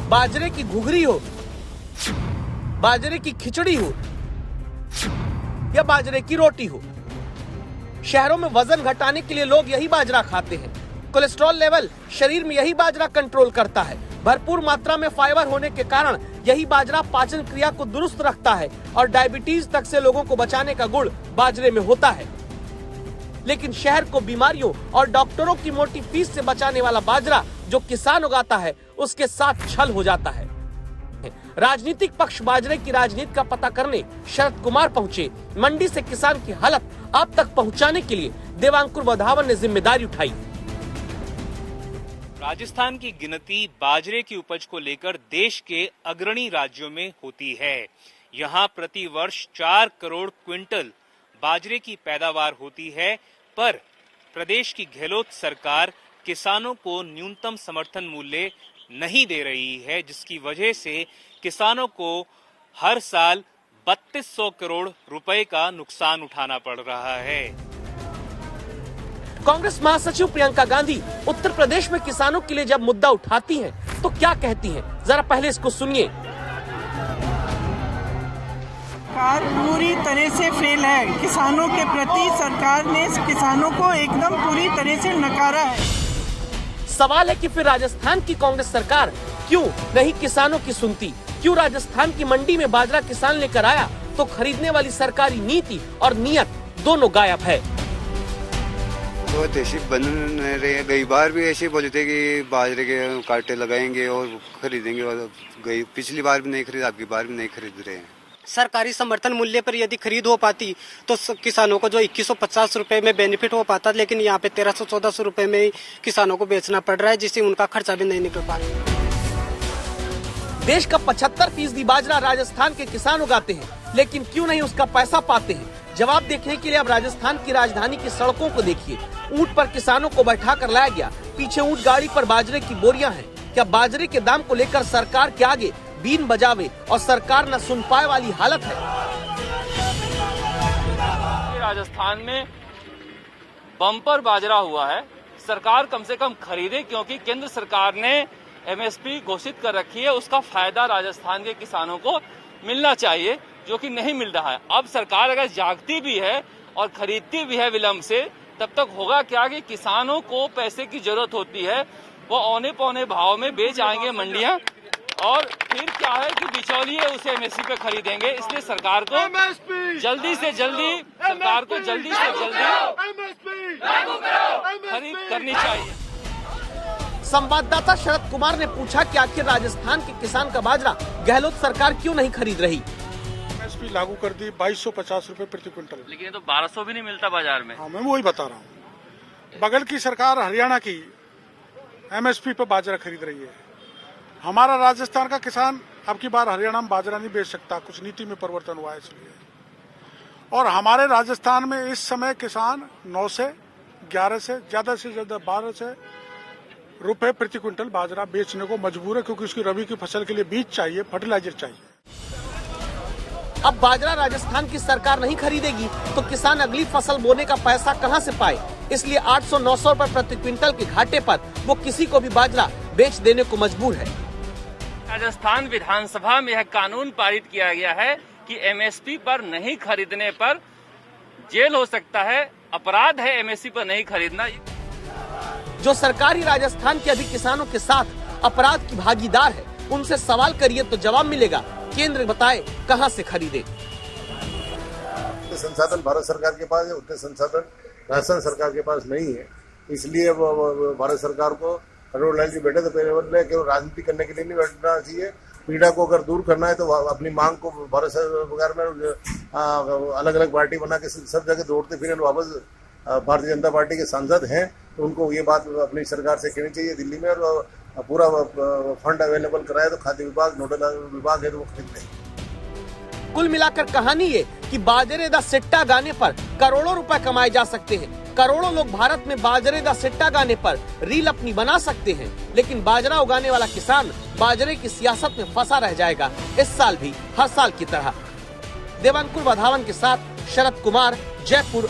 बाजरे की घुघरी हो, बाजरे की खिचड़ी हो या बाजरे की रोटी हो, शहरों में वजन घटाने के लिए लोग यही बाजरा खाते हैं। कोलेस्ट्रॉल लेवल शरीर में यही बाजरा कंट्रोल करता है। भरपूर मात्रा में फाइबर होने के कारण यही बाजरा पाचन क्रिया को दुरुस्त रखता है और डायबिटीज तक से लोगों को बचाने का गुण बाजरे में होता है। लेकिन शहर को बीमारियों और डॉक्टरों की मोटी फीस से बचाने वाला बाजरा जो किसान उगाता है, उसके साथ छल हो जाता है। राजनीतिक पक्ष बाजरे की राजनीति का पता करने शरद कुमार पहुंचे। मंडी से किसान की हालत आप तक पहुंचाने के लिए देवांकुर वधावन ने जिम्मेदारी उठाई। राजस्थान की गिनती बाजरे की उपज को लेकर देश के अग्रणी राज्यों में होती है। यहाँ प्रति वर्ष 4 करोड़ क्विंटल बाजरे की पैदावार होती है, पर प्रदेश की गहलोत सरकार किसानों को न्यूनतम समर्थन मूल्य नहीं दे रही है, जिसकी वजह से किसानों को हर साल 3200 करोड़ रुपए का नुकसान उठाना पड़ रहा है। कांग्रेस महासचिव प्रियंका गांधी उत्तर प्रदेश में किसानों के लिए जब मुद्दा उठाती हैं, तो क्या कहती हैं? जरा पहले इसको सुनिए। सरकार पूरी तरह से फेल है। किसानों के प्रति सरकार ने किसानों को एकदम पूरी तरह से नकारा है। सवाल है कि फिर राजस्थान की कांग्रेस सरकार क्यों नहीं किसानों की सुनती? क्यों राजस्थान की मंडी में बाजरा किसान लेकर आया तो खरीदने वाली सरकारी नीति और नियत दोनों गायब है? तो ऐसी बन रहे, गई बार भी ऐसे बोले थे कि बाजरे के कांटे लगाएंगे और खरीदेंगे, और गई पिछली बार भी नहीं खरीद, आपकी बार भी नहीं खरीद रहे हैं। सरकारी समर्थन मूल्य पर यदि खरीद हो पाती तो किसानों को जो 2150 रुपए में बेनिफिट हो पाता, लेकिन यहाँ पे 1300-1400 रुपए में ही किसानों को बेचना पड़ रहा है, जिससे उनका खर्चा भी नहीं निकल पा रहा है। देश का 75% बाजरा राजस्थान के किसान उगाते हैं, लेकिन क्यों नहीं उसका पैसा पाते हैं? जवाब देखने के लिए अब राजस्थान की राजधानी की सड़कों को देखिए। ऊंट पर किसानों को बैठा कर लाया गया, पीछे ऊंट गाड़ी पर बाजरे की बोरियां हैं। क्या बाजरे के दाम को लेकर सरकार के आगे बीन बजावे और सरकार न सुन पाए वाली हालत है? राजस्थान में बम्पर बाजरा हुआ है, सरकार कम से कम खरीदे, क्योंकि केंद्र सरकार ने एमएसपी घोषित कर रखी है। उसका फायदा राजस्थान के किसानों को मिलना चाहिए, जो कि नहीं मिल रहा है। अब सरकार अगर जागती भी है और खरीदती भी है विलंब से, तब तक होगा क्या कि किसानों को पैसे की जरूरत होती है, वो औने पौने भाव में बेच आएंगे मंडियां, और फिर क्या है कि बिचौलिए उसे एमएसपी पे खरीदेंगे। इसलिए सरकार को जल्दी से जल्दी खरीद करनी चाहिए। संवाददाता शरद कुमार ने पूछा कि आखिर राजस्थान के किसान का बाजरा गहलोत सरकार क्यों नहीं खरीद रही? एमएसपी लागू कर दी 2250 रुपए प्रति क्विंटल, लेकिन ये तो 1200 भी नहीं मिलता बाजार में। हाँ, मैं वही बता रहा हूँ। बगल की सरकार हरियाणा की एमएसपी पे बाजरा खरीद रही है। हमारा राजस्थान का किसान अब की बार हरियाणा में बाजरा नहीं बेच सकता, कुछ नीति में परिवर्तन हुआ है इसलिए। और हमारे राजस्थान में इस समय किसान 9 से 11 से ज्यादा 12 से रुपए प्रति क्विंटल बाजरा बेचने को मजबूर है, क्योंकि उसकी रबी की फसल के लिए बीज चाहिए, फर्टिलाइजर चाहिए। अब बाजरा राजस्थान की सरकार नहीं खरीदेगी तो किसान अगली फसल बोने का पैसा कहां से पाए? इसलिए 800-900 रुपए प्रति क्विंटल के घाटे पर वो किसी को भी बाजरा बेच देने को मजबूर है। राजस्थान विधानसभा में यह कानून पारित किया गया है कि एमएसपी पर नहीं खरीदने पर जेल हो सकता है, अपराध है एमएसपी पर नहीं खरीदना। जो सरकार ही राजस्थान के अभी किसानों के साथ अपराध की भागीदार है, उनसे सवाल करिए तो जवाब मिलेगा। केंद्र बताए कहां से खरीदे। संसाधन भारत सरकार के पास है, उतने संसाधन राजस्थान सरकार के पास नहीं है। इसलिए भारत सरकार को करोड़ लाल जी बैठे तो पहले केवल राजनीति करने के लिए नहीं बैठना चाहिए। पीड़ा को अगर दूर करना है तो अपनी मांग को भारत सरकार में अलग अलग पार्टी बना के सब जगह दौड़ते फिर वापस भारतीय जनता पार्टी के सांसद हैं, तो उनको ये बात अपनी सरकार से कहनी चाहिए दिल्ली में, और पूरा फंड अवेलेबल कराए तो खाद्य विभाग नोडल विभाग है तो वो खरीद लें। कुल मिलाकर कहानी ये कि बाजरे दा सिट्टा गाने पर करोड़ों रुपए कमाए जा सकते हैं। करोड़ों लोग भारत में बाजरे दा सिट्टा गाने पर रील अपनी बना सकते हैं, लेकिन बाजरा उगाने वाला किसान बाजरे की सियासत में फंसा रह जाएगा, इस साल भी हर साल की तरह। देवांकुर वधावन के साथ शरद कुमार, जयपुर,